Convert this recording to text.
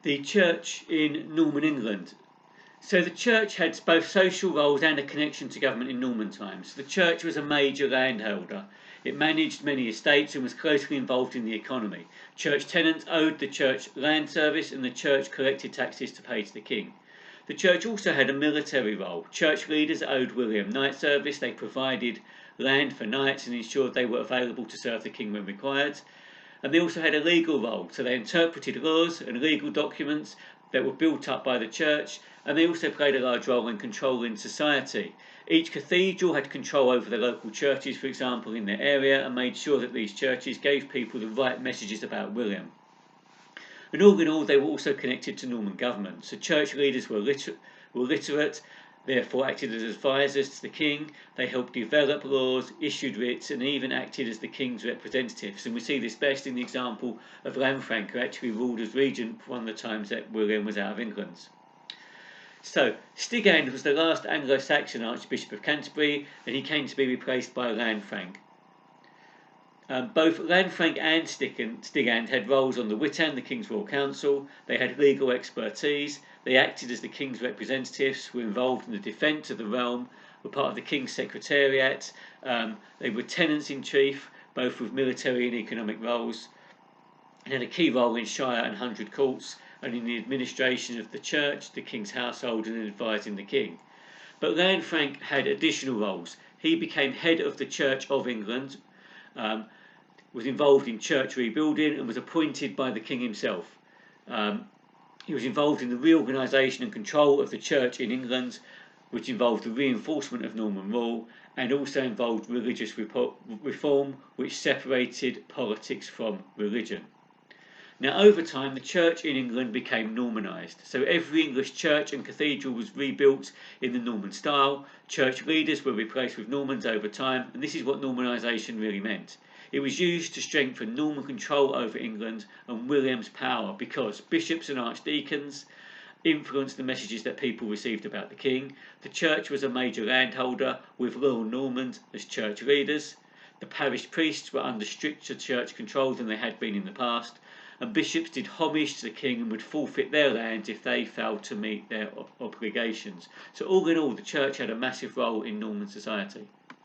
The church in Norman England. So the church had both social roles and a connection to government in Norman times. The church was a major landholder. It managed many estates and was closely involved in the economy. Church tenants owed the church land service, and the church collected taxes to pay to the king. The church also had a military role. Church leaders owed William knight service. They provided land for knights and ensured they were available to serve the king when required. And they also had a legal role, so they interpreted laws and legal documents that were built up by the church, and they also played a large role in controlling society. Each cathedral had control over the local churches, for example, in their area, and made sure that these churches gave people the right messages about William. And all in all, they were also connected to Norman government. So church leaders were literate, therefore acted as advisors to the king. They helped develop laws, issued writs, and even acted as the king's representatives. And we see this best in the example of Lanfranc, who actually ruled as regent for one of the times that William was out of England. So Stigand was the last Anglo-Saxon Archbishop of Canterbury, and he came to be replaced by Lanfranc. Both Lanfranc and Stigand had roles on the Witan, the King's Royal Council. They had legal expertise. They acted as the King's representatives, were involved in the defence of the realm, were part of the King's Secretariat. They were tenants-in-chief, both with military and economic roles, and had a key role in shire and hundred courts, and in the administration of the church, the King's household, and in advising the King. But Lanfranc had additional roles. He became head of the Church of England, was involved in church rebuilding, and was appointed by the king himself. He was involved in the reorganisation and control of the church in England, which involved the reinforcement of Norman rule, and also involved religious reform, which separated politics from religion. Now, over time, the church in England became Normanised. So every English church and cathedral was rebuilt in the Norman style. Church leaders were replaced with Normans over time, and this is what Normanisation really meant. It was used to strengthen Norman control over England and William's power, because bishops and archdeacons influenced the messages that people received about the king. The church was a major landholder with loyal Normans as church leaders. The parish priests were under stricter church control than they had been in the past, and bishops did homage to the king and would forfeit their lands if they failed to meet their obligations. So all in all, the church had a massive role in Norman society.